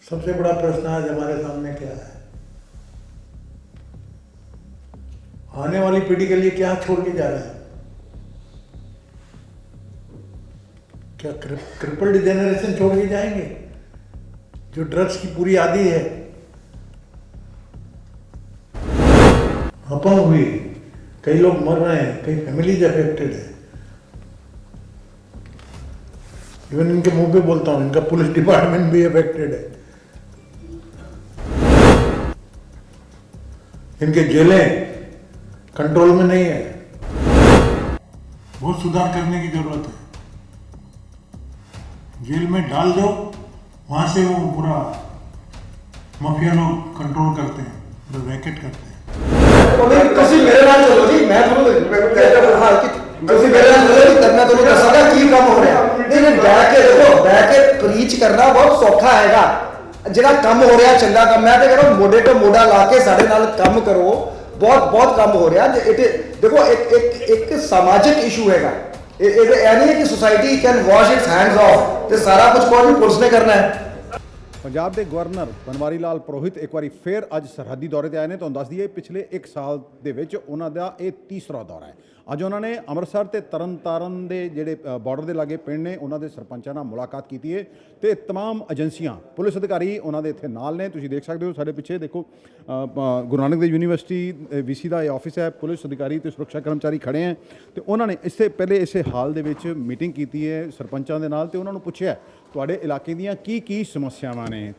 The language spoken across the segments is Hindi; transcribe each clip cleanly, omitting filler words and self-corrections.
सबसे बड़ा प्रश्न आज हमारे सामने क्या है? आने वाली पीढ़ी के लिए क्या छोड़ के जा रहे हैं? क्या क्रिपल्ड जनरेशन छोड़ के जाएंगे जो ड्रग्स की पूरी आदी है, अपंग हुई, कई लोग मर रहे हैं, कई फैमिलीज अफेक्टेड है। इवन इनके मुंह पे बोलता हूं, इनका पुलिस डिपार्टमेंट भी अफेक्टेड है। इनके जेलें कंट्रोल में नहीं है। बहुत सुधार करने की जरूरत है। जेल में डाल दो, वहां से वो पूरा माफिया लोग कंट्रोल करते हैं, पूरा रैकेट करते हैं। ਤੁਸੀਂ ਮੇਰੇ ਨਾਲ ਚਲੋ ਜੀ, ਮੈਂ ਤੁਹਾਨੂੰ ਹਾਂ ਕਿ ਤੁਸੀਂ ਮੇਰੇ ਨਾਲ ਚਲੋ ਜੀ, ਮੈਂ ਤੁਹਾਨੂੰ ਦੱਸਾਂਗਾ ਕੀ ਕੰਮ ਹੋ ਰਿਹਾ। ਨਹੀਂ ਨਹੀਂ, ਬੈਠ ਕੇ ਦੇਖੋ, ਬੈਠ ਕੇ ਪ੍ਰੀਚ ਕਰਨਾ ਬਹੁਤ ਸੌਖਾ ਹੈਗਾ। ਜਿਹੜਾ ਕੰਮ ਹੋ ਰਿਹਾ ਚੰਗਾ ਕੰਮ ਹੈ, ਤੇ ਕਰੋ ਮੋਢੇ ਤੋਂ ਮੋਢਾ ਲਾ ਕੇ ਸਾਡੇ ਨਾਲ ਕੰਮ ਕਰੋ। ਬਹੁਤ ਕੰਮ ਹੋ ਰਿਹਾ। ਦੇਖੋ ਇੱਕ ਸਮਾਜਿਕ ਇਸ਼ੂ ਹੈਗਾ। ਇਹ ਨਹੀਂ ਹੈ ਕਿ society can wash it's hands of ਤੇ ਸਾਰਾ ਕੁਝ ਕੋਈ ਪੁਲਿਸ ਨੇ ਕਰਨਾ ਹੈ। ਪੰਜਾਬ ਦੇ ਗਵਰਨਰ ਬਨਵਾਰੀ ਲਾਲ ਪੁਰੋਹਿਤ ਇੱਕ ਵਾਰੀ ਫਿਰ ਅੱਜ ਸਰਹੱਦੀ ਦੌਰੇ ਤੇ ਆਏ ਨੇ। ਤੁਹਾਨੂੰ ਦੱਸ ਦਈਏ ਪਿਛਲੇ 1 ਸਾਲ ਦੇ ਵਿੱਚ ਉਹਨਾਂ ਦਾ ਇਹ ਤੀਸਰਾ ਦੌਰਾ ਹੈ। ਅੱਜ ਉਹਨਾਂ ਨੇ ਅੰਮ੍ਰਿਤਸਰ ਤੇ ਤਰਨਤਾਰਨ ਦੇ ਜਿਹੜੇ ਬਾਰਡਰ ਦੇ ਲਾਗੇ ਪਿੰਡ ਨੇ ਉਹਨਾਂ ਦੇ ਸਰਪੰਚਾਂ ਨਾਲ ਮੁਲਾਕਾਤ ਕੀਤੀ ਹੈ ਤੇ तमाम ਏਜੰਸੀਆਂ, ਪੁਲਿਸ ਅਧਿਕਾਰੀ ਉਹਨਾਂ ਦੇ ਇੱਥੇ ਨਾਲ ਨੇ। ਤੁਸੀਂ ਦੇਖ ਸਕਦੇ ਹੋ ਸਾਡੇ ਪਿੱਛੇ ਦੇਖੋ, ਗੁਰੂ ਨਾਨਕ ਦੇਵ ਯੂਨੀਵਰਸਿਟੀ ਵੀਸੀ ਦਾ ਇਹ ਆਫਿਸ ਹੈ। ਪੁਲਿਸ ਅਧਿਕਾਰੀ ਤੇ ਸੁਰੱਖਿਆ ਕਰਮਚਾਰੀ ਖੜੇ ਹੈ ਤੇ ਉਹਨਾਂ ਨੇ ਇਸ ਤੋਂ ਪਹਿਲੇ ਇਸੇ ਹਾਲ ਦੇ ਵਿੱਚ ਮੀਟਿੰਗ ਕੀਤੀ ਹੈ ਸਰਪੰਚਾਂ ਦੇ ਨਾਲ ਤੇ ਉਹਨਾਂ ਨੂੰ ਪੁੱਛਿਆ ਤੁਹਾਡੇ ਇਲਾਕੇ ਦੀਆਂ ਕੀ ਸਮੱਸਿਆਵਾਂ ਨੇ।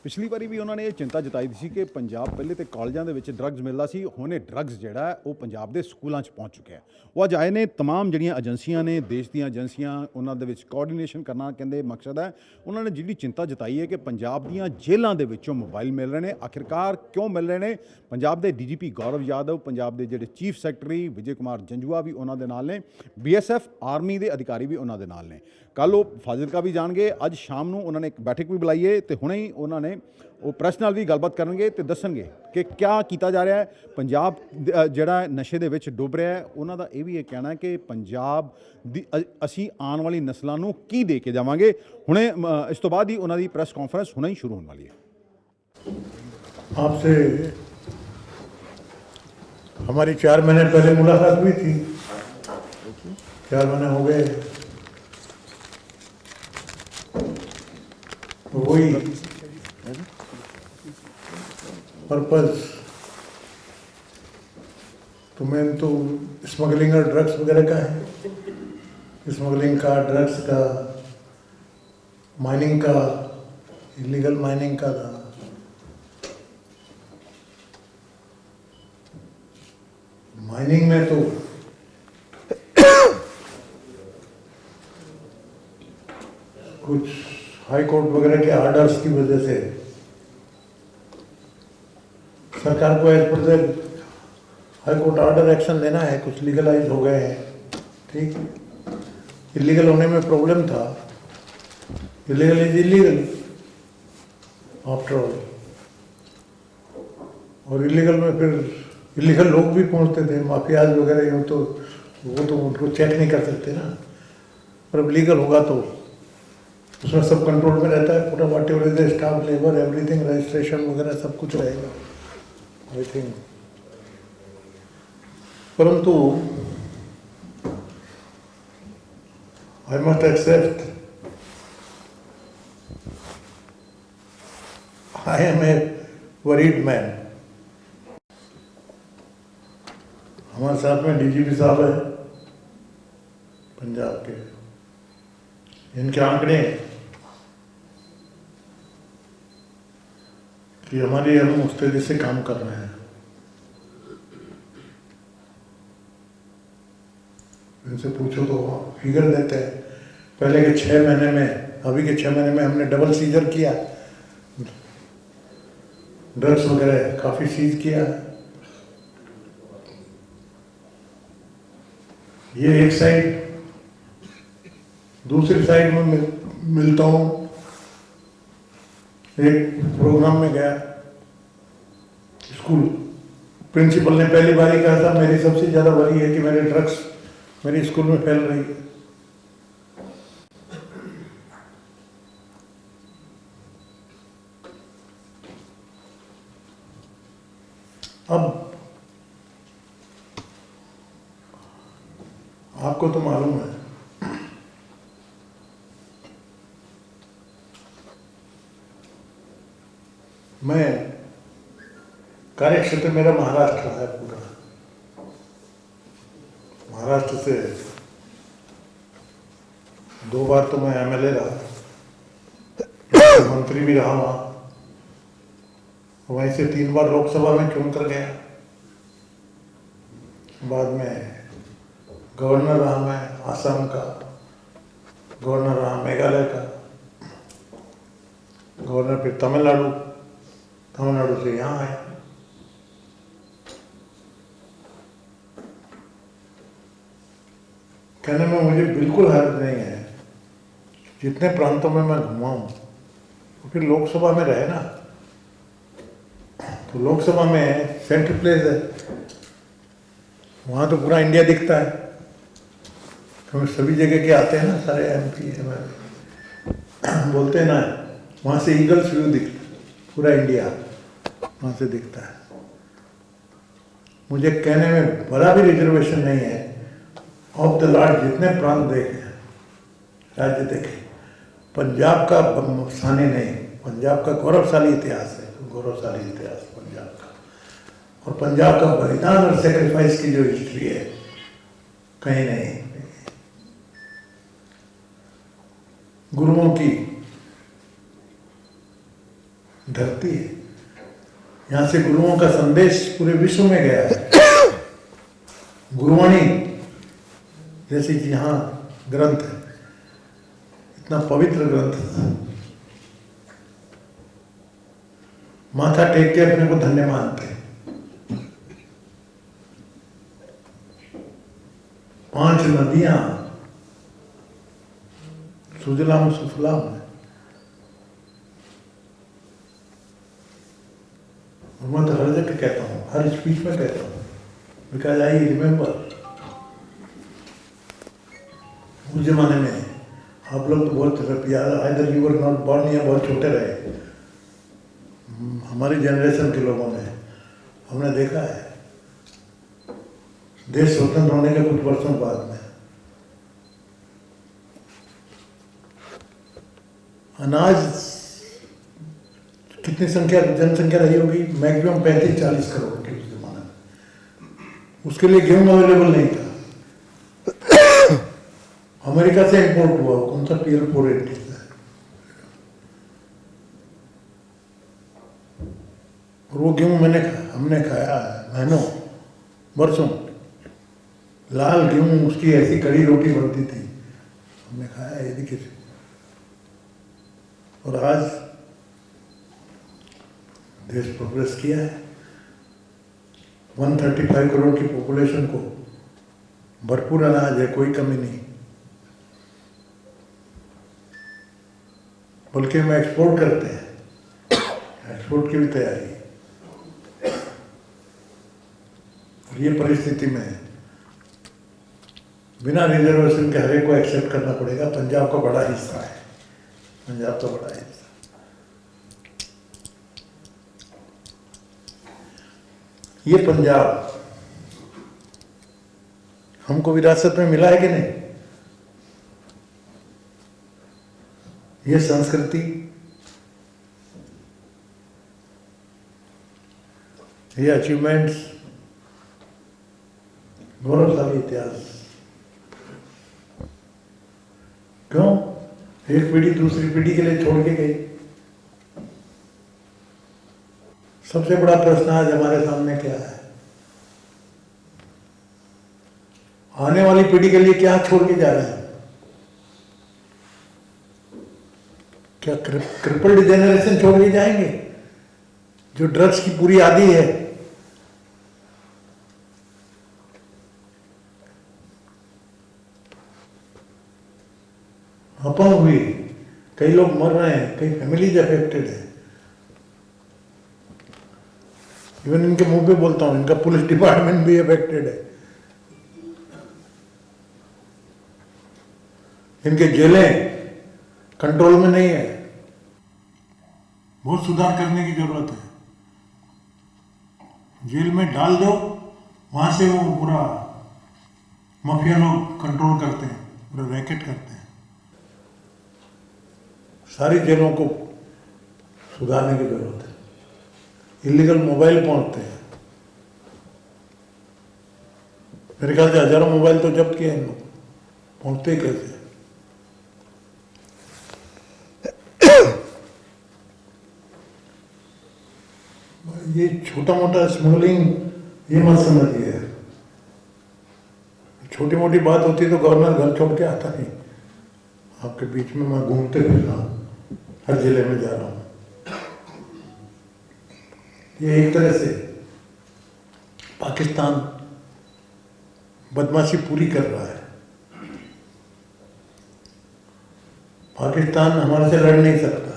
ਪਿਛਲੀ ਵਾਰੀ ਵੀ ਉਹਨਾਂ ਨੇ ਇਹ ਚਿੰਤਾ ਜਤਾਈ ਸੀ ਕਿ ਪੰਜਾਬ ਪਹਿਲੇ ਤੇ ਕਾਲਜਾਂ ਦੇ ਵਿੱਚ ਡਰੱਗਸ ਮਿਲਦਾ ਸੀ, ਹੁਣ ਇਹ ਡਰੱਗਸ ਜਿਹੜਾ ਹੈ ਉਹ ਪੰਜਾਬ ਦੇ ਸਕੂਲਾਂ 'ਚ ਪਹੁੰਚ ਚੁੱਕਿਆ। ਉਹ ਅੱਜ ਆਏ ਨੇ। तमाम ਜਿਹੜੀਆਂ ਏਜੰਸੀਆਂ ਨੇ, ਦੇਸ਼ ਦੀਆਂ ਏਜੰਸੀਆਂ, ਉਹਨਾਂ ਦੇ ਵਿੱਚ ਕੋਆਰਡੀਨੇਸ਼ਨ ਕਰਨਾ ਕਹਿੰਦੇ ਮਕਸਦ ਹੈ। ਉਹਨਾਂ ਨੇ ਜਿਹੜੀ ਚਿੰਤਾ ਜਤਾਈ ਹੈ ਕਿ ਪੰਜਾਬ ਦੀਆਂ ਜੇਲ੍ਹਾਂ ਦੇ ਵਿੱਚੋਂ ਮੋਬਾਈਲ ਮਿਲ ਰਹੇ ਨੇ। ਆਖਿਰਕਾਰ ਕਿਉਂ ਮਿਲ ਰਹੇ ਨੇ? ਪੰਜਾਬ ਦੇ ਡੀਜੀਪੀ ਗੌਰਵ ਯਾਦਵ, ਪੰਜਾਬ ਦੇ ਜਿਹੜੇ ਚੀਫ ਸੈਕਟਰੀ ਵਿਜੇ ਕੁਮਾਰ ਜੰਜੂਆ ਵੀ ਉਹਨਾਂ ਦੇ ਨਾਲ ਨੇ, BSF ਆਰਮੀ ਦੇ ਅਧਿਕਾਰੀ ਵੀ ਉਹਨਾਂ ਦੇ ਨਾਲ ਨੇ। ਕੱਲ੍ਹ ਉਹ ਫਾਜ਼ਿਲਕਾ ਵੀ ਜਾਣਗੇ। ਅੱਜ ਸ਼ਾਮ ਨੂੰ ਉਹਨਾਂ ਨੇ ਇੱਕ ਬੈਠਕ ਵੀ ਬੁਲਾਈ ਹੈ ਤੇ ਹੁਣੇ ਹੀ ਉਹਨਾਂ ਨੇ ਉਹ ਪ੍ਰੈਸ ਨਾਲ ਵੀ ਗੱਲਬਾਤ ਕਰਨਗੇ ਤੇ ਦੱਸਣਗੇ ਕਿ ਕਿਆ ਕੀਤਾ ਜਾ ਰਿਹਾ ਹੈ। ਪੰਜਾਬ ਜਿਹੜਾ ਨਸ਼ੇ ਦੇ ਵਿੱਚ ਡੁੱਬ ਰਿਹਾ ਹੈ, ਉਹਨਾਂ ਦਾ ਇਹ ਵੀ ਇਹ ਕਹਿਣਾ ਹੈ ਕਿ ਪੰਜਾਬ ਦੀ ਅਸੀਂ ਆਉਣ ਵਾਲੀ ਨਸਲਾਂ ਨੂੰ ਕੀ ਦੇ ਕੇ ਜਾਵਾਂਗੇ। ਹੁਣੇ ਇਸ ਤੋਂ ਬਾਅਦ ਹੀ ਉਹਨਾਂ ਦੀ ਪ੍ਰੈਸ ਕਾਨਫਰੰਸ ਹੁਣੇ ਹੀ ਸ਼ੁਰੂ ਹੋਣ ਵਾਲੀ ਹੈ। आपसे हमारी 4 महीने पहले मुलाकात हुई थी, 4 महीने हो गए। तो वही पर्पस तो मेन तो स्मगलिंग और ड्रग्स वगैरह का है। स्मगलिंग का, ड्रग्स का, माइनिंग का, इलीगल माइनिंग का था। माइनिंग में तो कुछ हाई कोर्ट वगैरह के ऑर्डर्स की वजह से सरकार को as per the high court order action लेना है। कुछ लीगलाइज हो गए हैं, ठीक। इलीगल होने में प्रॉब्लम था। Illegal is illegal after all. और इलीगल में फिर इलीगल लोग भी पहुंचते थे, माफियाज वगैरह यूँ, तो वो तो उनको चेक नहीं कर सकते ना। पर अब लीगल होगा तो उसमें सब कंट्रोल में रहता है पूरा। Whatever is staff, labour, everything, registration वगैरह सब कुछ रहेगा, आई थिंक। परंतु I must accept I am a worried man. हमारे साथ में डीजीपी साहब है पंजाब के। इनके आंकड़े कि हमारी हम मुस्तैदी से काम कर रहे हैं। इनसे पूछो तो फिगर देते हैं। पहले के 6 महीने में, अभी के 6 महीने में हमने डबल सीजर किया, ड्रग्स वगैरह काफी सीज किया। ये एक साइड। दूसरी साइड में मिलता हूँ। एक प्रोग्राम में गया, स्कूल प्रिंसिपल ने पहली बार ही कहा था मेरी सबसे ज्यादा वरी है कि मेरे ड्रग्स मेरे स्कूल में फैल रही है। अब आपको तो मालूम है, मैं कार्य क्षेत्र मेरा महाराष्ट्र है पूरा। महाराष्ट्र से 2 बार तो मैं एमएलए रहा, मंत्री भी रहा वहाँ, वहीं से 3 बार लोकसभा में चुन कर गया। बाद में गवर्नर रहा मैं आसाम का, गवर्नर रहा मेघालय का, गवर्नर फिर तमिलनाडु से यहाँ आया। कहने में मुझे बिल्कुल हर्ज नहीं है, जितने प्रांतों में मैं घुमा हूँ तो फिर लोकसभा में रहे ना, तो लोकसभा में सेंट्रल प्लेस है, वहाँ तो पूरा इंडिया दिखता है, क्योंकि सभी जगह के आते हैं ना सारे एमपी हमारे, बोलते हैं ना वहाँ से ईगल्स व्यू दिखता है, पूरा इंडिया वहाँ से दिखता है। मुझे कहने में बड़ा भी रिजर्वेशन नहीं है, ऑफ द लॉर्ड जितने प्रांत देखे, राज्य देखे, पंजाब का स्थानीय नहीं, पंजाब का गौरवशाली इतिहास है, गौरवशाली इतिहास पंजाब का, और पंजाब का बलिदान और सेक्रीफाइस की जो हिस्ट्री है कहीं नहीं। गुरुओं की धरती है, यहाँ से गुरुओं का संदेश पूरे विश्व में गया है। गुरुवाणी जैसे कि यहाँ ग्रंथ है, इतना पवित्र ग्रंथ है, माथा टेक के अपने को धन्य मानते हैं। 5 नदियां सुजलाम सुफलाम है, और मैं तो हर जगह कहता हूँ, हर स्पीच में कहता हूँ, बिकॉज आई रिमेम्बर उस जमाने में आप लोग तो बहुत याद, either you were not born या बहुत छोटे रहे, हमारी जनरेशन के लोगों ने हमने देखा है देश स्वतंत्र होने के कुछ वर्षों बाद में अनाज कितनी जनसंख्या रही होगी, मैक्सिमम 35-40 करोड़ की उस जमाने में। उसके लिए गेहूं अवेलेबल नहीं था, अमेरिका से इंपोर्ट हुआ, कौन सा PL480 है, और वो गेहूं हमने खाया है महीनों बरसों, लाल गेहूं, उसकी ऐसी कड़ी रोटी बनती थी, हमने खाया है। यदि और आज देश प्रोग्रेस किया है, 135 करोड़ की पॉपुलेशन को भरपूर अनाज है, कोई कमी नहीं, बल्कि हम एक्सपोर्ट करते हैं, एक्सपोर्ट की भी तैयारी। और ये परिस्थिति में बिना रिजर्वेशन के हर एक को एक्सेप्ट करना पड़ेगा। पंजाब का बड़ा हिस्सा है, पंजाब का बड़ा हिस्सा। ये पंजाब हमको विरासत में मिला है कि नहीं? ये संस्कृति, ये अचीवमेंट्स, गौरवशाली इतिहास, क्यों एक पीढ़ी दूसरी पीढ़ी के लिए छोड़ के गई? सबसे बड़ा प्रश्न आज हमारे सामने क्या है? आने वाली पीढ़ी के लिए क्या छोड़ के जा रहे हैं? क्या क्रिपल्ड जेनरेशन छोड़ के जाएंगे जो ड्रग्स की पूरी आदी है? अपंग हुई, कई लोग मर रहे हैं, कई फैमिलीज अफेक्टेड है। इवन इनके मुंह पे बोलता हूं, इनका पुलिस डिपार्टमेंट भी अफेक्टेड है, इनके जेलें कंट्रोल में नहीं है। बहुत सुधार करने की जरूरत है। जेल में डाल दो, वहाँ से वो पूरा माफिया लोग कंट्रोल करते हैं, पूरा रैकेट करते हैं। सारी जेलों को सुधारने की जरूरत है। इलीगल मोबाइल पहुंचते हैं, मेरे ख्याल से हजारों मोबाइल तो जब्त किए हैं इन लोग, पहुंचते ही कैसे? ये छोटा मोटा स्मगलिंग ये मत समझिए, छोटी मोटी बात होती तो गवर्नर घर छोड़ के आता नहीं। आपके बीच में मैं घूमते फिर रहा हूँ, हर जिले में जा रहा हूँ। ये एक तरह से पाकिस्तान बदमाशी पूरी कर रहा है। पाकिस्तान हमारे से लड़ नहीं सकता,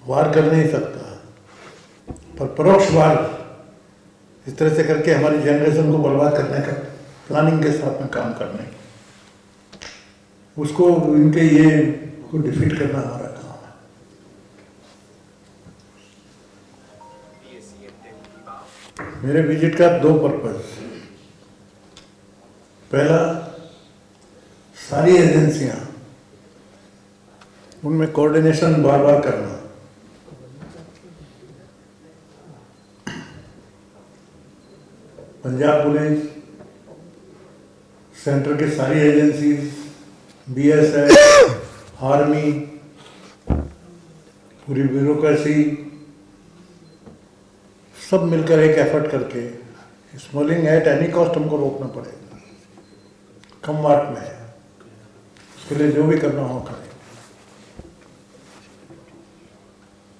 वार कर नहीं सकता, पर परोक्ष वार इस तरह से करके हमारी जनरेशन को बर्बाद करने का प्लानिंग के साथ में काम करने, उसको इनके ये को डिफीट करना हमारा काम है। मेरे विजिट का 2 पर्पस। पहला, सारी एजेंसियां उनमें कोऑर्डिनेशन बार बार करना। पंजाब पुलिस, सेंटर के सारी एजेंसीज, BSF, आर्मी, पूरी ब्यूरोक्रेसी, सब मिलकर एक एफर्ट करके स्मगलिंग एट एनी कॉस्ट हमको रोकना पड़ेगा। कम वाट में है, उसके लिए जो भी करना हो करें।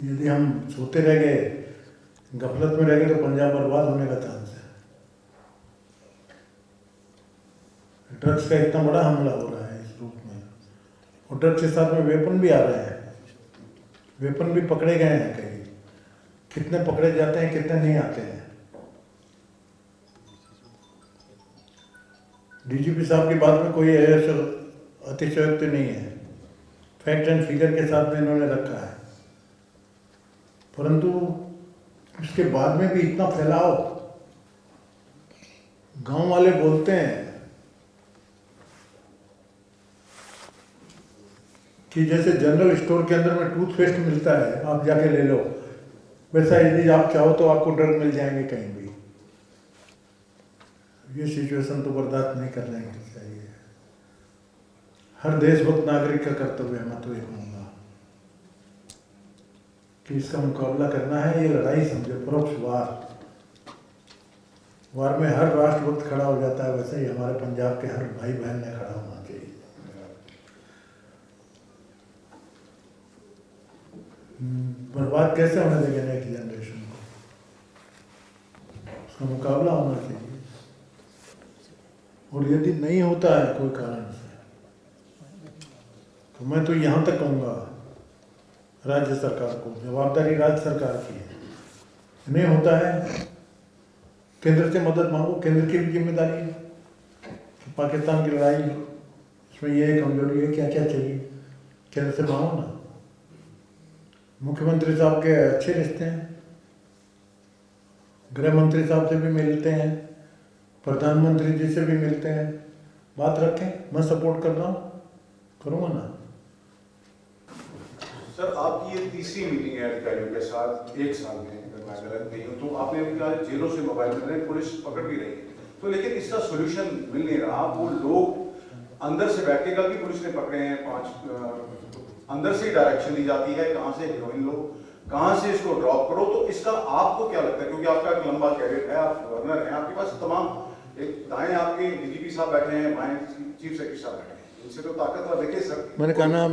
यदि हम सोते रह गए, गफलत में रह गए, तो पंजाब बर्बाद होने का चांस है। ड्रग्स का इतना बड़ा हमला हो रहा है इस रूप में, और ड्रग्स के साथ में वेपन भी आ रहे हैं। वेपन भी पकड़े गए हैं कई, कितने पकड़े जाते हैं, कितने नहीं आते हैं। DGP साहब की बात में कोई अतिशयोक्ति नहीं है, फैक्ट एंड फिगर के साथ में इन्होंने रखा है। परंतु उसके बाद में भी इतना फैलाव, गांव वाले बोलते हैं कि जैसे जनरल स्टोर के अंदर में टूथपेस्ट मिलता है, आप जाके ले लो, वैसा यदि आप चाहो तो आपको ड्रग मिल जाएंगे कहीं भी। ये सिचुएशन तो बर्दाश्त नहीं कर लेंगे चाहिए। हर देशभक्त नागरिक का कर्तव्य है, मैं तो ये कहूँगा कि इसका मुकाबला करना है। ये लड़ाई समझो, परोक्ष वार में हर राष्ट्रभक्त खड़ा हो जाता है, वैसे ही हमारे पंजाब के हर भाई बहन ने खड़ा होना चाहिए। बर्बाद कैसे होने देंगे नेक्स्ट जनरेशन को, उसका मुकाबला होना चाहिए। और यदि नहीं होता है कोई कारण से, तो मैं तो यहाँ तक कहूँगा राज्य सरकार को, जवाबदारी राज्य सरकार की है। नहीं होता है, केंद्र से मदद मांगो, केंद्र की भी जिम्मेदारी है। पाकिस्तान की लड़ाई, इसमें ये कमजोरी है, क्या क्या चाहिए, केंद्र से मांगो ना। मुख्यमंत्री साहब के अच्छे रिश्ते हैं, गृह मंत्री साहब से भी मिलते हैं, प्रधानमंत्री जी से भी मिलते हैं, बात रखें, मैं सपोर्ट कर रहा हूँ, करूँगा ना। सर, आपकी ये तीसरी मीटिंग है अधिकारियों के साथ 1 साल में, अगर मैं गलत नहीं हूँ तो। आपने अभी कहा जेलों से मोबाइल मिल रहे हैं, पुलिस पकड़ भी रही है, तो लेकिन इसका सोल्यूशन मिल नहीं रहा। वो लोग अंदर से बैठ के, कल भी पुलिस ने पकड़े हैं 5, अंदर से ही डायरेक्शन दी जाती है कहाँ से हीरोइन लो, कहाँ से इसको ड्रॉप करो। तो इसका आपको क्या लगता है, क्योंकि आपका एक लंबा कैरियर है, आप गवर्नर हैं, आपके पास तमाम, एक दाएं आपके DGP साहब बैठे हैं, बाएं चीफ सेक्रेटरी साहब बैठे हैं, इनसे तो ताकतवर देखिए सर। मैंने कहा ना,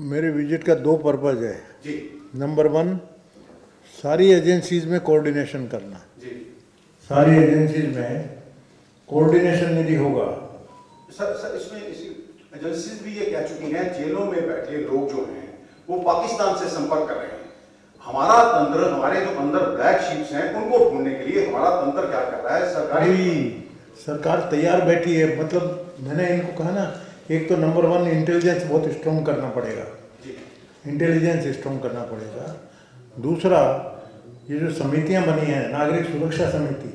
मेरे विजिट का 2 पर्पज है जी। नंबर 1, सारी एजेंसीज में कोऑर्डिनेशन करना जी। सारी एजेंसीज में कोऑर्डिनेशन यदि होगा। सर इसमें एजेंसीज भी ये कह चुकी हैं, जेलों में बैठे लोग जो हैं वो पाकिस्तान से संपर्क कर रहे हैं। हमारा तंत्र, हमारे जो अंदर ब्लैक शीप्स हैं, उनको ढूंढने के लिए हमारा तंत्र क्या कर रहा है? सरकार तैयार बैठी है। मतलब मैंने इनको कहा ना, एक तो नंबर 1 इंटेलिजेंस बहुत स्ट्रॉन्ग करना पड़ेगा, इंटेलिजेंस स्ट्रॉन्ग करना पड़ेगा। दूसरा, ये जो समितियां बनी हैं, नागरिक सुरक्षा समिति,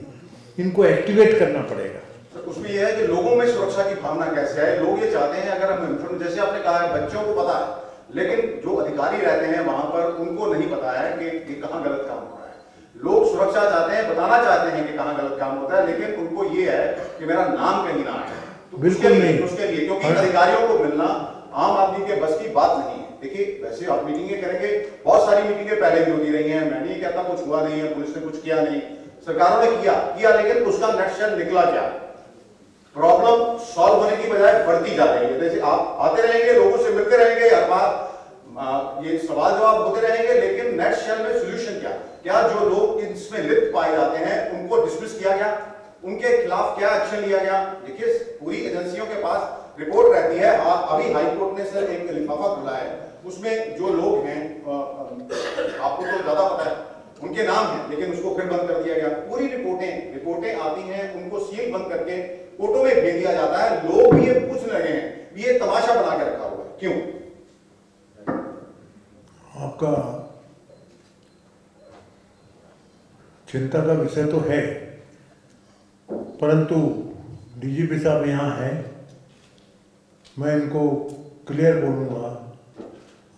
इनको एक्टिवेट करना पड़ेगा। तो उसमें यह है कि लोगों में सुरक्षा की भावना कैसे है। लोग ये चाहते हैं, अगर हम जैसे आपने कहा है बच्चों को पता है, लेकिन जो अधिकारी रहते हैं वहां पर उनको नहीं पता है कि कहाँ गलत काम हो रहा है। लोग सुरक्षा चाहते हैं, बताना चाहते हैं कि कहाँ गलत काम होता है, लेकिन उनको ये है कि मेरा नाम कहीं ना आए। तो बिल्कुल नहीं। उसके लिए क्योंकि अधिकारियों को मिलना आम आदमी के बस की बात नहीं है। देखिए वैसे आप मीटिंगें करेंगे, बहुत सारी मीटिंगें पहले भी होती रही हैं, मैं नहीं कहता कुछ हुआ नहीं है, पुलिस ने कुछ किया नहीं, सरकारों ने किया, लेकिन उसका नटशेल निकला क्या? प्रॉब्लम सॉल्व होने की बजाय बढ़ती जा रही है। जैसे आप आते रहेंगे, लोगों से मिलते रहेंगे, हर बार ये सवाल जवाब होते रहेंगे, लेकिन नेक्स्ट शेल में सोल्यूशन क्या जो लोग इसमें लिप्त पाए जाते हैं उनको डिसमिस किया गया, उनके खिलाफ क्या एक्शन लिया गया? देखिए पूरी एजेंसियों के पास रिपोर्ट रहती है। अभी हाई कोर्ट ने सर एक लिफाफा खुला है, उसमें जो लोग हैं आपको तो ज्यादा पता है, उनके नाम हैं, लेकिन उसको फिर बंद कर दिया गया। पूरी रिपोर्टें आती हैं, उनको सील बंद करके कोर्टों में भेज दिया जाता है। लोग भी ये पूछने लगे हैं, ये तमाशा बना के रखा हुआ है, क्यों? आपका चिंता का विषय तो है, परंतु डीजीपी साहब यहाँ हैं, मैं इनको क्लियर बोलूँगा,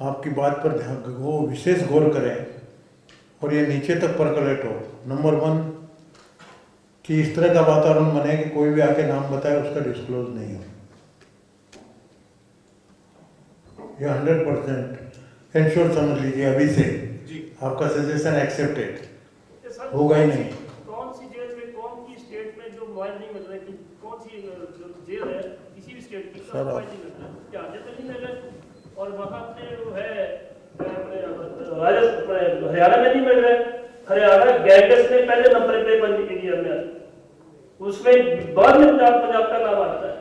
आपकी बात पर ध्यान वो विशेष गौर करें और ये नीचे तक परकलेट हो। नंबर 1 कि इस तरह का वातावरण बने कि कोई भी आके नाम बताए उसका डिस्क्लोज नहीं हो। ये 100% इंश्योर समझ लीजिए अभी से। आपका सजेशन एक्सेप्टेड, होगा ही नहीं। कौन सी जेल में, कौन सी स्टेट में जो मोबाइल नहीं मिल रहे, कि कौन सी जो जेल है किसी भी स्टेट की सर, मोबाइल नहीं मिल रहा, क्या तो नहीं मिल रहा? और वहाँ से जो है हरियाणा में नहीं मिल रहा है। हरियाणा गैंगस में पहले नंबर पे बंद इंडिया में, उसमें बाद में पंजाब का नाम आता है।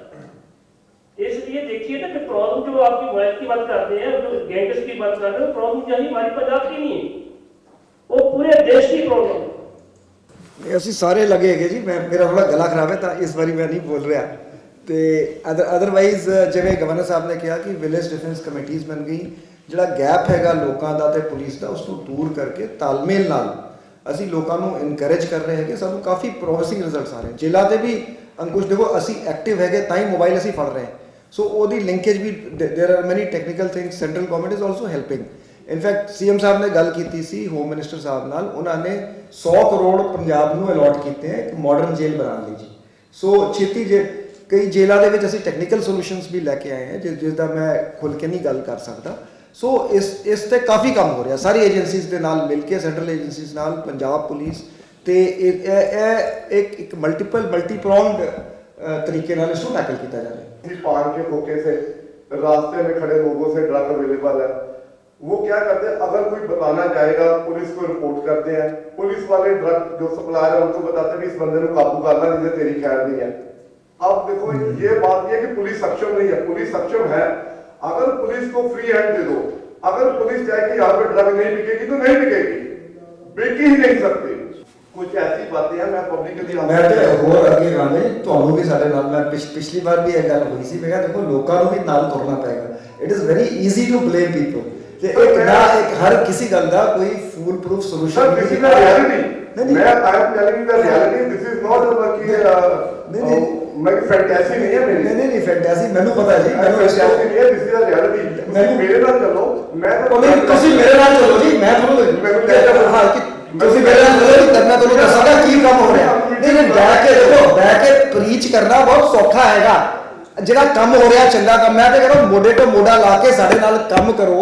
इसलिए देखिए ना कि प्रॉब्लम जो आपकी मोबाइल की बात करते हैं, जो गैंगस की बात कर रहे हो, प्रॉब्लम यही हमारी पंजाब की नहीं है, वो पूरे देश की प्रॉब्लम है। ਅਸੀਂ ਸਾਰੇ ਲੱਗੇ ਹੈਗੇ ਜੀ। ਮੈਂ ਮੇਰਾ ਥੋੜਾ ਗਲਾ ਖਰਾਬ ਹੈ ਤਾਂ ਇਸ ਵਾਰੀ ਮੈਂ ਨਹੀਂ ਬੋਲ ਰਿਹਾ। ਤੇ ਅਦਰਵਾਈਜ਼ ਜਿਵੇਂ ਗਵਰਨਰ ਸਾਹਿਬ ਨੇ ਕਿਹਾ ਕਿ ਵਿਲੇਜ ਡਿਫੈਂਸ ਕਮੇਟੀਆਂ ਬਣ ਗਈ, ਜਿਹੜਾ ਗੈਪ ਹੈਗਾ ਲੋਕਾਂ ਦਾ ਤੇ ਪੁਲਿਸ ਦਾ ਉਸ ਨੂੰ ਦੂਰ ਕਰਕੇ ਤਾਲਮੇਲ ਨਾਲ ਅਸੀਂ ਲੋਕਾਂ ਨੂੰ ਇਨਕਰੇਜ ਕਰ ਰਹੇ ਹੈਗੇ। ਸਾਨੂੰ ਕਾਫੀ ਪ੍ਰੋਮਿਸਿੰਗ ਰਿਜ਼ਲਟਸ ਆ ਰਹੇ। ਜ਼ਿਲ੍ਹਾ ਤੇ ਵੀ ਅੰਕੁਸ਼ ਦੇਖੋ ਅਸੀਂ ਐਕਟਿਵ ਹੈਗੇ ਤਾਂ ਹੀ ਮੋਬਾਈਲ ਅਸੀਂ ਫੜ ਰਹੇ। ਸੋ ਉਹਦੀ ਲਿੰਕੇਜ ਵੀ there are many technical things. Central government is also helping. In fact CM ਸਾਹਿਬ ਨੇ ਗੱਲ ਕੀਤੀ ਸੀ ਹੋਮ ਮਿਨਿਸਟਰ ਸਾਹਿਬ ਨਾਲ, ਉਹਨਾਂ ਨੇ 100 ਕਰੋੜ ਪੰਜਾਬ ਨੂੰ ਅਲਾਟ ਕੀਤੇ ਹੈ ਇੱਕ ਮਾਡਰਨ ਜੇਲ੍ਹ ਬਣਾਉਣ ਲਈ ਜੀ। ਸੋ ਛੇਤੀ ਜੇ ਕਈ ਜੇਲ੍ਹਾਂ ਦੇ ਵਿੱਚ ਅਸੀਂ ਟੈਕਨੀਕਲ ਸੋਲੂਸ਼ਨਸ ਵੀ ਲੈ ਕੇ ਆਏ ਹਾਂ ਜਿਸ ਦਾ ਮੈਂ ਖੁੱਲ੍ਹ ਕੇ ਨਹੀਂ ਗੱਲ ਕਰ ਸਕਦਾ। ਸੋ ਇਸ ਤੇ ਕਾਫੀ ਕੰਮ ਹੋ ਰਿਹਾ ਸਾਰੀ ਏਜੰਸੀਜ਼ ਦੇ ਨਾਲ ਮਿਲ ਕੇ, ਸੈਂਟਰਲ ਏਜੰਸੀਜ਼ ਨਾਲ, ਪੰਜਾਬ ਪੁਲਿਸ ਤੇ ਇਹ ਇੱਕ ਮਲਟੀ ਪ੍ਰੋਂਗਡ तरीके नाल इसको टैकल किया जा रहा है। पान के खोखे से रास्ते में खड़े लोगों से ड्रग अवेलेबल है, वो क्या करते हैं, अगर कोई बताना चाहेगा पुलिस को रिपोर्ट करते हैं, पुलिस वाले ड्रग जो सप्लायर है उनको बताते हैं कि इस बंदे को काबू करना, जिसे तेरी खैर नहीं है। अब देखो ये बात ये कि पुलिस सक्षम नहीं है, पुलिस सक्षम है। अगर पुलिस को फ्री हैंड दे दो, अगर पुलिस चाहे कि यहाँ पे ड्रग नहीं बिकेगी तो नहीं बिकेगी, बिक ही नहीं सकती। कुछ ऐसी बातें हैं मैं पब्लिक के लिए ਮੈਂ ਤੇ ਹੋਰ ਅੱਗੇ ਗਾਣੇ ਤੁਹਾਨੂੰ ਵੀ ਸਾਡੇ ਨਾਲ, ਮੈਂ ਪਿਛਲੀ ਵਾਰ ਵੀ ਇਹ ਗੱਲ ਹੋਈ ਸੀ। ਮੈਂ ਕਿਹਾ ਦੇਖੋ ਲੋਕਾਂ ਨੂੰ ਵੀ ਨਾਲ ਤੁਰਨਾ ਪਏਗਾ। It is very easy to blame people ਕਿ ਇੱਕ ਹਰ ਕਿਸੇ ਗੱਲ ਦਾ ਕੋਈ foolproof solution this is the reality. मैं I am telling you the reality, this is not कि मैं फैंटेसी नहीं है मेरी। नहीं फैंटेसी ਮੈਨੂੰ ਪਤਾ ਜੀ, ਮੈਨੂੰ ਇਸ फैंटेसी नहीं है, दिस इज द रियलिटी। ਤੁਸੀਂ ਮੇਰੇ ਨਾਲ ਚੱਲੋ, ਮੈਂ ਤੁਸੀਂ ਮੇਰੇ ਨਾਲ ਚੱਲੋ ਜੀ। ਮੈਂ ਤੁਹਾਨੂੰ ਹਾਂ ਕਿ ਤੁਸੀਂ ਮੇਰੇ ਨਾਲ ਚੱਲੋ, ਕਰਨਾ ਤੁਹਾਨੂੰ ਦੱਸਾਂਗਾ ਕੀ ਕੰਮ ਹੋ ਰਿਹਾ। ਨਹੀਂ ਬੈਠ ਕੇ ਦੇਖੋ, ਬੈਠ ਕੇ ਪ੍ਰੀਚ ਕਰਨਾ ਬਹੁਤ ਸੌਖਾ ਹੈਗਾ। ਜਿਹੜਾ ਕੰਮ ਹੋ ਰਿਹਾ ਚੰਗਾ ਕੰਮ ਹੈ, ਤੇ ਕਹਿੰਦਾ ਮੋਢੇ ਤੋਂ ਮੋਢਾ ਲਾ ਕੇ ਸਾਡੇ ਨਾਲ ਕੰਮ ਕਰੋ।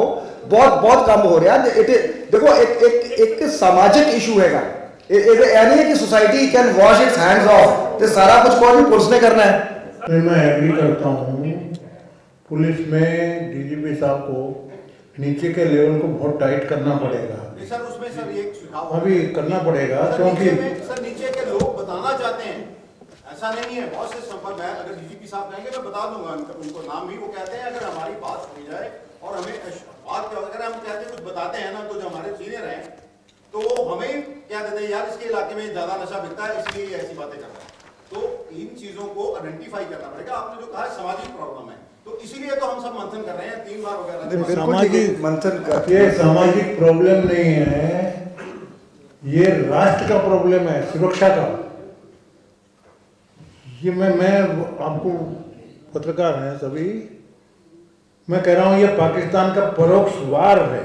ਬਹੁਤ ਕੰਮ ਹੋ ਰਿਹਾ। ਦੇਖੋ ਇੱਕ ਸਮਾਜਿਕ ਇਸ਼ੂ ਹੈਗਾ। ਇਹ ਨਹੀਂ ਹੈ कि society can wash it's hands of तो सारा कुछ कौन पुलिस ने करना है। मैं एग्री करता हूँ, पुलिस में डीजीपी साहब को नीचे के लेवल को बहुत टाइट करना पड़ेगा। नहीं सर, उसमें सर एक सुझाव अभी करना पड़ेगा क्योंकि सर नीचे के लोग बताना चाहते हैं, ऐसा नहीं है। बहुत से संपर्क है, अगर डीजीपी साहब कहेंगे मैं बता दूंगा उनको नाम भी। वो कहते हैं अगर हमारी बात सुनी जाए और हमें बात अगर हम कहते हैं कुछ बताते हैं ना, तो जो हमारे सीनियर हैं तो हमें क्या देते हैं, यार इसके इलाके में ज्यादा नशा बिकता है इसलिए ये ऐसी बातें करता है। तो इन चीजों को आइडेंटिफाई करना पड़ेगा। आपने जो कहा सामाजिक प्रॉब्लम है, तो इसीलिए तो हम सब मंथन कर रहे हैं 3 बार वगैरह। बिल्कुल ठीक है, मंथन का ये सामाजिक प्रॉब्लम नहीं है, ये राष्ट्र का प्रॉब्लम है, सुरक्षा का। ये मैं आपको, पत्रकार हैं सभी, मैं कह रहा हूं ये पाकिस्तान का परोक्ष वार है।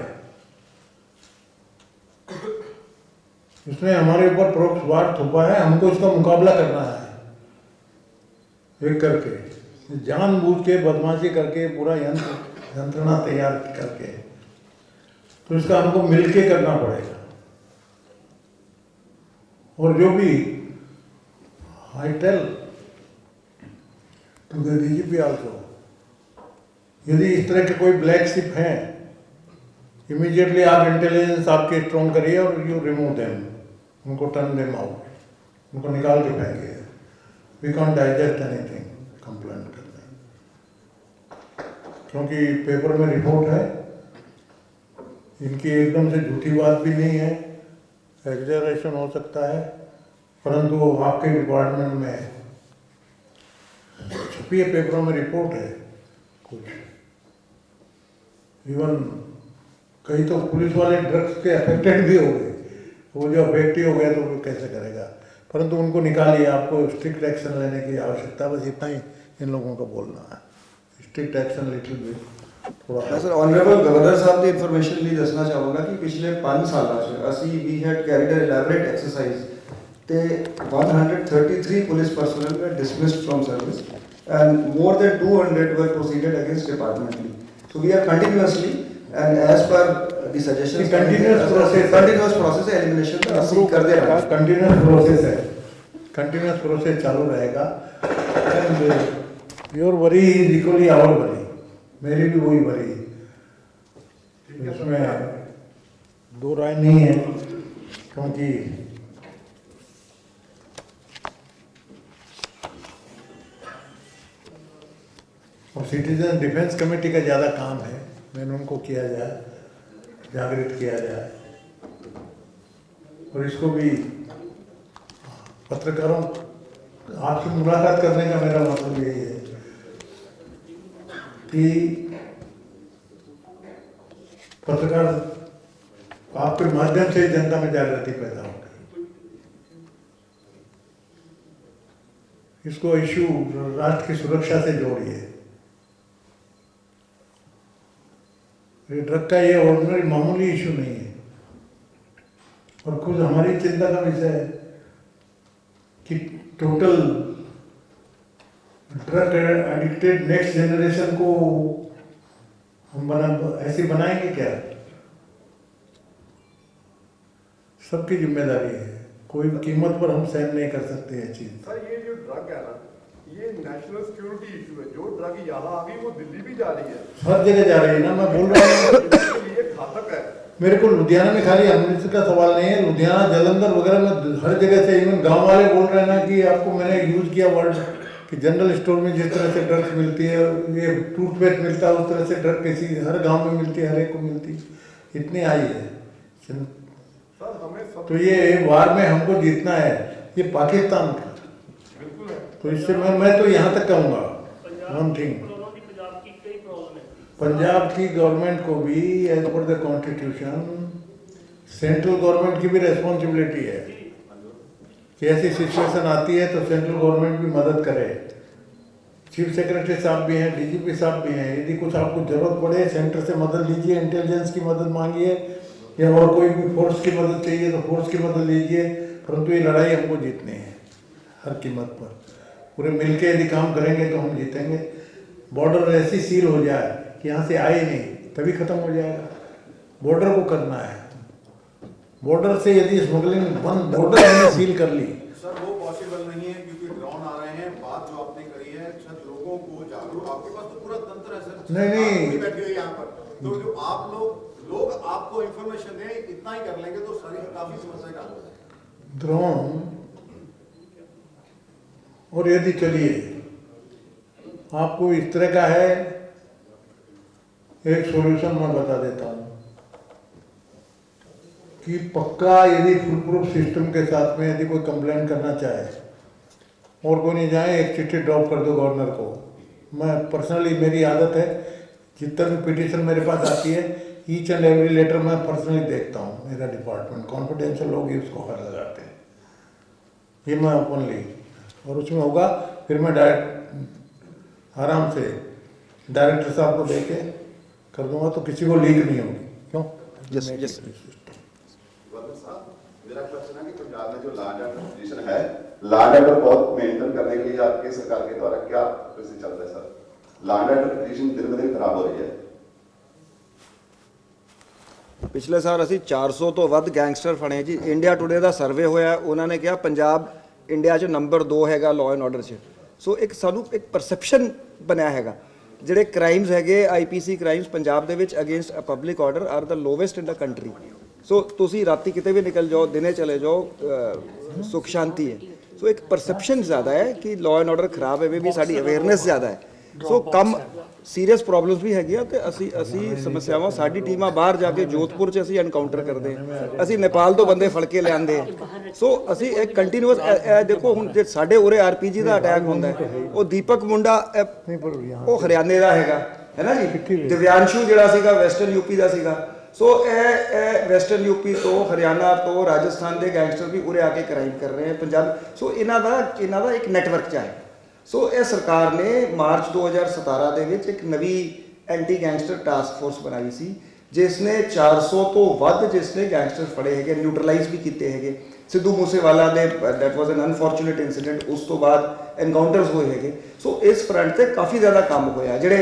इसने हमारे ऊपर परोक्ष वार थोपा है, हमको इसका मुकाबला करना है एक करके, जानबूझ के बदमाशी करके, पूरा यंत्रणा तैयार करके, तो इसका हमको मिलके करना पड़ेगा। और जो भी I tell to the DGP also, यदि इस तरह के कोई ब्लैक शिप हैं, इमीडिएटली आप इंटेलिजेंस आपके स्ट्रॉन्ग करिए और यू रिमूव देम, उनको टर्न देम आउट, उनको निकाल के फेंकिए। We can't digest anything complaint करने, क्योंकि पेपर में रिपोर्ट है, इनकी एकदम से झूठी बात भी नहीं है, एग्जैजरेशन हो सकता है, परंतु आपके डिपार्टमेंट में छपी है, पेपरों में रिपोर्ट है कुछ, इवन कई तो पुलिस वाले ड्रग्स के अफेक्टेड भी हो गए, वो जो अफेक्टिव हो गया तो वो कैसे करेगा, परंतु उनको निकालिए, आपको स्ट्रिक्ट एक्शन लेने की आवश्यकता, बस इतना ही इन लोगों को बोलना है, स्ट्रिक्ट एक्शन लिटिल बिट थोड़ा। सर ऑनरेबल गवर्नर साहब ਦੀ ਇਨਫੋਰਮੇਸ਼ਨ ਲਈ ਦੱਸਣਾ ਚਾਹਾਂਗਾ ਕਿ ਪਿਛਲੇ 5 ਸਾਲਾਂ 'ਚ ਅਸੀਂ ਵੀ ਹੈਡ ਕੈਰੀਡ ਐਨ ਇਲੈਬੋਰੇਟ ਐਕਸਰਸਾਈਜ਼ ਤੇ 133 police personnel were dismissed from service and more than 200 were proceeded against departmentally. So we are continuously and as per the suggestions, continuous process है elimination का ਅਸੀਂ ਕਰਦੇ रहेंगे, कंटिन्यूस प्रोसेस चालू रहेगा। And your worry is equally our worry, मेरी भी वही वरी, इसमें दो राय नहीं है, क्योंकि और सिटीजन डिफेंस कमेटी का ज़्यादा काम है, मैंने उनको किया जाए, जागृत किया जाए, और इसको भी पत्रकारों आपसे मुलाकात करने का मेरा मतलब यही है कि पत्रकार आपके माध्यम से जनता में जागृति पैदा होगी। इसको इशू राष्ट्र की सुरक्षा से जोड़िए। ये ड्रग का ये ऑर्डिनरी मामूली इशू नहीं है, और खुद हमारी चिंता का विषय है कि total drug addicted next generation को हम ऐसे बनाएंगे क्या? सबकी जिम्मेदारी है, कोई कीमत पर हम सहन नहीं कर सकते ये चीज। सर ये जो ड्रग है ना, ये नेशनल सिक्योरिटी इशू है। जो ड्रग यहाँ आ गई वो दिल्ली भी जा रही है, हर जगह जा रही है ना, मैं बोल रहा हूँ ये घातक है। मेरे को लुधियाना में खाली अमृतसर का सवाल नहीं है, लुधियाना जलंधर वगैरह में हर जगह से, इवन गांव वाले बोल रहे हैं ना कि आपको मैंने यूज किया वर्ड कि जनरल स्टोर में जिस तरह से ड्रग्स मिलती है, ये टूथपेस्ट मिलता है, उस तरह से ड्रग किसी हर गांव में मिलती है, हर एक को मिलती है, इतनी आई है। सर हमें सब तो ये वार में हमको जीतना है, ये पाकिस्तान का, बिल्कुल है। तो इससे मैं तो यहाँ तक कहूँगा वन थिंग, पंजाब की कई प्रॉब्लम है, पंजाब की गवर्नमेंट को भी as per the constitution central government की भी रेस्पॉन्सिबिलिटी है कि ऐसी सिचुएशन आती है तो सेंट्रल गवर्नमेंट भी मदद करे। चीफ सेक्रेटरी साहब भी हैं, डीजीपी साहब भी हैं, यदि कुछ आपको जरूरत पड़े सेंटर से मदद लीजिए, इंटेलिजेंस की मदद मांगिए, या और कोई भी फोर्स की मदद चाहिए तो फोर्स की मदद लीजिए, परंतु ये लड़ाई हमको जीतनी है हर कीमत पर। पूरे मिलके यदि काम करेंगे तो हम जीतेंगे। बॉर्डर ऐसी सील हो जाए कि यहाँ से आए नहीं, तभी खत्म हो जाएगा। बॉर्डर को करना है, बॉर्डर से यदि स्मगलिंग बंद, बॉर्डर हमने सील कर ली। सर वो पॉसिबल नहीं है क्योंकि ड्रोन आ रहे हैं। बात जो आपने करी है सर, लोगों को जागरूक, आपके पास तो पूरा तंत्र है सर, नहीं बैठ गए यहाँ पर, तो जो आप लोग आपको इंफॉर्मेशन दें, इतना ही कर लेंगे तो सारी काफी समस्या का हल हो जाएगा। ड्रोन और यदि चलिए आपको इस तरह का है, एक सॉल्यूशन मैं बता देता हूँ कि पक्का यदि फुल प्रूफ सिस्टम के साथ में यदि कोई कंप्लेन करना चाहे और कोई नहीं जाए, एक चिट्ठी ड्रॉप कर दो गवर्नर को। मैं पर्सनली, मेरी आदत है, जितना भी पिटीशन मेरे पास आती है ईच एंड एवरी लेटर मैं पर्सनली देखता हूँ। मेरा डिपार्टमेंट, कॉन्फिडेंशियल लोग ही उसको हाथ लगाते हैं, ये मैं ओपनली, और उसमें होगा फिर मैं डायरेक्ट आराम से डायरेक्टर साहब को दे के कर दूंगा, तो किसी को लीक नहीं होगी। क्यों? यस यस वर्मा साहब, मेरा क्वेश्चन है कि पंजाब में जो लैंड एंड पोजीशन है, लैंड एंड बहुत मेंटेन करने के लिए आपके सरकार के द्वारा क्या प्रोसेस चल रहा है सर? लैंड एंड पोजीशन दिन ब दिन खराब हो रही है। ਪਿਛਲੇ ਸਾਲ ਅਸੀਂ 400 ਤੋਂ ਵੱਧ ਗੈਂਗਸਟਰ ਫੜੇ ਜੀ। ਇੰਡੀਆ ਟੁਡੇ ਦਾ ਸਰਵੇ ਹੋਇਆ, ਉਹਨਾਂ ਨੇ ਕਿਹਾ ਪੰਜਾਬ ਇੰਡੀਆ 'ਚ ਨੰਬਰ 2 ਹੈਗਾ ਲਾਅ ਐਂਡ ਆਰਡਰ 'ਚ। ਸੋ ਇੱਕ ਸਾਨੂੰ ਇੱਕ ਪਰਸੈਪਸ਼ਨ ਬਣਿਆ ਹੈਗਾ, ਜਿਹੜੇ ਕ੍ਰਾਈਮਸ ਹੈਗੇ ਆਈਪੀਸੀ ਕ੍ਰਾਈਮਸ ਪੰਜਾਬ ਦੇ ਵਿੱਚ ਅਗੇਂਸਟ ਅ ਪਬਲਿਕ ਆਰਡਰ ਆਰ ਦਾ ਲੋਵੈਸਟ ਇਨ ਦਾ ਕੰਟਰੀ। ਸੋ ਤੁਸੀਂ ਰਾਤੀ ਕਿਤੇ ਵੀ ਨਿਕਲ ਜਾਓ, ਦਿਨੇ ਚਲੇ ਜਾਓ, ਸੁਖ ਸ਼ਾਂਤੀ ਹੈ। ਸੋ ਇੱਕ ਪਰਸੈਪਸ਼ਨ ਜ਼ਿਆਦਾ ਹੈ ਕਿ ਲਾਅ ਐਂਡ ਆਰਡਰ ਖਰਾਬ ਹੈ, ਵੀ ਸਾਡੀ ਅਵੇਅਰਨੈਸ ਜ਼ਿਆਦਾ ਹੈ। ਸੋ ਕੰਮ ਸੀਰੀਅਸ ਪ੍ਰੋਬਲਮਸ ਵੀ ਹੈਗੀਆਂ, ਤੇ ਅਸੀਂ ਸਮੱਸਿਆਵਾਂ, ਸਾਡੀ ਟੀਮਾਂ ਬਾਹਰ ਜਾ ਕੇ ਜੋਧਪੁਰ 'ਚ ਅਸੀਂ ਐਨਕਾਊਂਟਰ ਕਰਦੇ ਹਾਂ, ਅਸੀਂ ਨੇਪਾਲ ਤੋਂ ਬੰਦੇ ਫੜ ਕੇ ਲਿਆਂਦੇ। ਸੋ ਅਸੀਂ ਇੱਕ ਕੰਟੀਨਿਊਸ, ਦੇਖੋ ਹੁਣ ਜੇ ਸਾਡੇ ਉਰੇ ਆਰਪੀਜੀ ਦਾ ਅਟੈਕ ਹੁੰਦਾ ਹੈ, ਉਹ ਦੀਪਕ ਮੁੰਡਾ ਉਹ ਹਰਿਆਣੇ ਦਾ ਹੈਗਾ, ਹੈ ਨਾ ਜੀ। ਦਿਵਿਆਂਸ਼ੂ ਜਿਹੜਾ ਸੀਗਾ ਵੈਸਟਰਨ ਯੂਪੀ ਦਾ ਸੀਗਾ। ਸੋ ਇਹ ਵੈਸਟਰਨ ਯੂਪੀ ਤੋਂ, ਹਰਿਆਣਾ ਤੋਂ, ਰਾਜਸਥਾਨ ਦੇ ਗੈਂਗਸਟਰ ਵੀ ਉਰੇ ਆ ਕੇ ਕ੍ਰਾਈਮ ਕਰ ਰਹੇ ਹੈ ਪੰਜਾਬ। ਸੋ ਇਹਨਾਂ ਦਾ ਇੱਕ ਨੈਟਵਰਕ 'ਚ ਹੈ। ਸੋ ਇਹ ਸਰਕਾਰ ਨੇ ਮਾਰਚ 2017 ਦੇ ਵਿੱਚ ਇੱਕ ਨਵੀਂ ਐਂਟੀ ਗੈਂਗਸਟਰ ਟਾਸਕ ਫੋਰਸ ਬਣਾਈ ਸੀ, ਜਿਸ ਨੇ 400 ਤੋਂ ਵੱਧ ਗੈਂਗਸਟਰ ਫੜੇ ਹੈਗੇ, ਨਿਊਟਰਲਾਈਜ਼ ਵੀ ਕੀਤੇ ਹੈਗੇ। ਸਿੱਧੂ ਮੂਸੇਵਾਲਾ ਦੇ that was N unfortunate incident, ਉਸ ਤੋਂ ਬਾਅਦ ਐਨਕਾਊਂਟਰਸ ਹੋਏ ਹੈਗੇ। ਸੋ ਇਸ ਫਰੰਟ ਤੇ ਕਾਫੀ ਜ਼ਿਆਦਾ ਕੰਮ ਹੋਇਆ। ਜਿਹੜੇ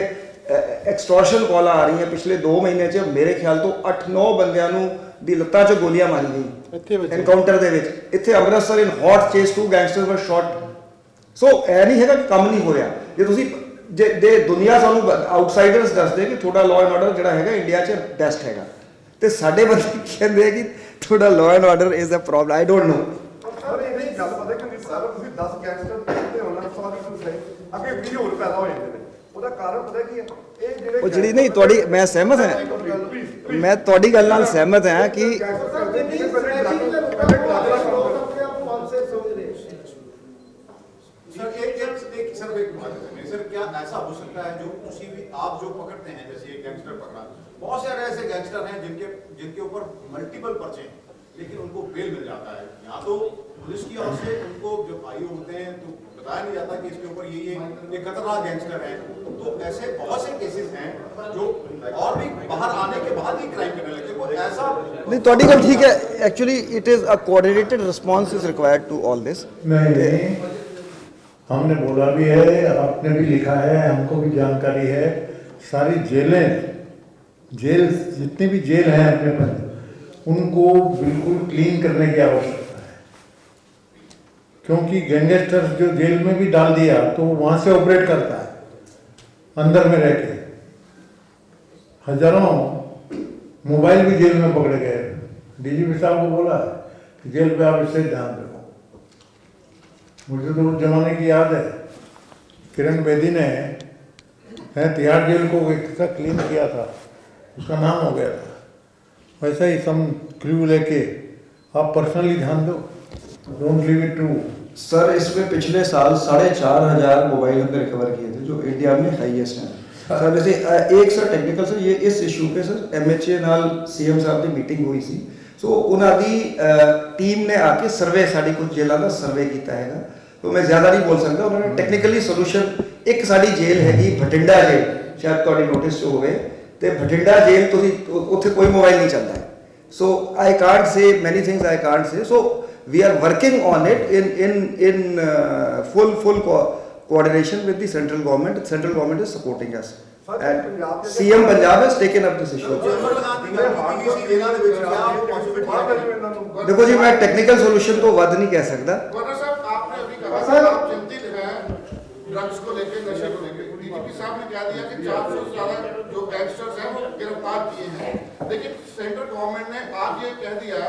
ਐਕਸਟੋਰਸ਼ਨ ਕਾਲਾਂ ਆ ਰਹੀਆਂ ਪਿਛਲੇ 2 ਮਹੀਨੇ 'ਚ, ਮੇਰੇ ਖਿਆਲ ਤੋਂ 8-9 ਬੰਦਿਆਂ ਨੂੰ ਦੀ ਲੱਤਾਂ 'ਚ ਗੋਲੀਆਂ ਮਾਰੀ ਗਈ ਐਨਕਾਊਂਟਰ ਦੇ ਵਿੱਚ। ਇੱਥੇ ਅੰਮ੍ਰਿਤਸਰ ਇਨ ਹੌਟ ਚੇਸ 2 ਗੈਂਗਸਟਰਸ ਵਰ ਸ਼ਾਟ। ਸੋ ਇਹ ਨਹੀਂ ਹੈਗਾ ਕਿ ਕੰਮ ਨਹੀਂ ਹੋ ਰਿਹਾ। ਜੇ ਤੁਸੀਂ ਜੇ ਦੁਨੀਆ ਸਾਨੂੰ ਆਊਟਸਾਈਡਰਸ ਦੱਸਦੇ ਕਿ ਤੁਹਾਡਾ ਲਾਅ ਐਂਡ ਆਰਡਰ ਜਿਹੜਾ ਹੈਗਾ ਇੰਡੀਆ 'ਚ ਬੈਸਟ ਹੈਗਾ, ਤੇ ਸਾਡੇ ਬੰਦੇ ਕਹਿੰਦੇ ਕਿ ਤੁਹਾਡਾ law and order is a problem, I don't know. Sir ਇਹ ਨਹੀਂ ਗੱਲ ਪਤਾ ਕਿ ਸਰ ਤੁਸੀਂ 10 ਗੈਂਗਸਟਰ ਤੇ ਹੋਣਾ ਸਵਾਲ ਅੱਗੇ ਵੀਡੀਓ ਹੋਰ ਪੈਦਾ ਹੋ ਜਾਂਦੇ ਨੇ। ਉਹਦਾ ਕਾਰਨ ਪਤਾ ਕੀ ਹੈ? ਇਹ ਜਿਹੜੇ ਉਹ ਜਿਹੜੀ ਨਹੀਂ ਤੁਹਾਡੀ, ਮੈਂ ਸਹਿਮਤ ਹਾਂ, ਮੈਂ ਤੁਹਾਡੀ ਗੱਲ ਨਾਲ ਸਹਿਮਤ ਹਾਂ ਕਿ सर क्या ऐसा हो सकता है जो किसी भी आप जो पकड़ते हैं, जैसे एक गैंगस्टर पकड़ा, बहुत सारे ऐसे गैंगस्टर हैं जिनके ऊपर मल्टीपल पर्चे हैं, लेकिन उनको बेल मिल जाता है, या तो पुलिस की ओर से उनको जब आयु होते हैं तो बताया नहीं जाता कि इसके ऊपर ये खतरनाक गैंगस्टर है। तो ऐसे बहुत से केसेस हैं जो और भी बाहर आने के बाद ही क्राइम करने लगे। कोई ऐसा नहीं, ਤੁਹਾਡੀ ਗੱਲ ठीक है। Actually it is a coordinated response is required to all this. नहीं, हमने बोला भी है, आपने भी लिखा है, हमको भी जानकारी है। सारी जेल जितनी भी जेल हैं अपने पास, उनको बिल्कुल क्लीन करने की आवश्यकता है, क्योंकि गैंगस्टर जो जेल में भी डाल दिया तो वहाँ से ऑपरेट करता है अंदर में रह के। हजारों मोबाइल भी जेल में पकड़े गए। डीजीपी साहब को बोला कि जेल पे आप इससे ध्यान रखो। मुझे तो उस जमाने की याद है, किरण बेदी ने तिहाड़ जेल को ऐसा क्लीन किया था, उसका नाम हो गया था। वैसा ही सम क्रू लेके आप पर्सनली ध्यान दो, don't leave it to. Sir इसमें पिछले साल 4,500 मोबाइल हमने रिकवर किए थे, जो इंडिया में हाईएस्ट हैं। सर वैसे एक सर टेक्निकल सर, ये इस इशू पे सर MHA ਨਾਲ CM ਸਾਹਿਬ ਦੀ ਮੀਟਿੰਗ ਹੋਈ ਸੀ। ਸੋ ਉਹਨਾਂ ਦੀ ਟੀਮ ਨੇ ਆ ਕੇ ਸਰਵੇ, ਸਾਡੀ ਕੁਝ ਜੇਲ੍ਹਾਂ ਦਾ ਸਰਵੇ ਕੀਤਾ ਹੈਗਾ। तो मैं ज़्यादा नहीं बोल सकता। उन्होंने टेक्निकली सोल्यूशन, एक साड़ी जेल हैगी भटिंडा जेल, शायद ਤੁਹਾਡੀ ਨੋਟਿਸ 'ਚ ਹੋਵੇ, ਤੇ ਭਟਿੰਡਾ ਜੇਲ ਤੁਸੀਂ ਉੱਥੇ ਕੋਈ ਮੋਬਾਈਲ ਨਹੀਂ ਚੱਲਦਾ ਹੈ। ਸੋ ਆਈ can't say many things, I can't say. So we are working on it in full coordination with the central government. Central government is supporting us, and CM Punjab has taken up this issue. देखो जी, मैं टेक्निकल सोल्यूशन तो वध नहीं कह सकता। आपने अभी कहा आप चिंतित हैं ड्रग्स को लेकर, नशे को लेकर। डीजीपी साहब ने कह दिया कि 400 से ज्यादा जो गैंगस्टर्स हैं वो गिरफ्तार किए हैं, लेकिन सेंट्रल गवर्नमेंट ने आज ये कह दिया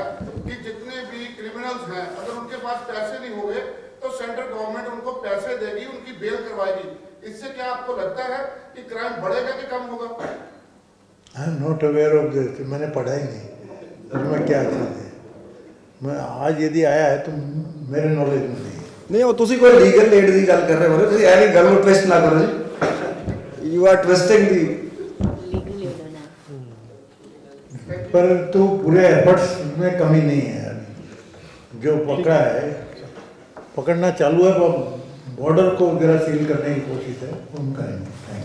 कि जितने भी क्रिमिनल्स हैं, अगर उनके पास पैसे नहीं होंगे तो सेंट्रल गवर्नमेंट उनको पैसे देगी, उनकी बेल करवाएगी। इससे क्या आपको लगता है कि क्राइम बढ़ेगा कि कम होगा? I am not aware of this. मैंने पढ़ा ही नहीं उसमें क्या चीज़ है। मैं आज यदि आया है तो मेरे नॉलेज में नहीं। ਉਹ ਤੁਸੀਂ ਕੋਈ ਲੀਗਲ ਏਡ ਦੀ ਗੱਲ ਕਰ ਰਹੇ ਹੋ, ਤੁਸੀਂ ਐਵੇਂ ਗੱਲ ਨੂੰ ਟਵਿਸਟ ਨਾ ਕਰੋ ਜੀ। ਯੂ ਆਰ ਟਵਿਸਟਿੰਗ ਦੀ। पर तो पूरे एफर्ट्स में कमी नहीं है अभी। जो पकड़ा है, पकड़ना चालू है, बॉर्डर को जरा सील करने की कोशिश है, उनका है।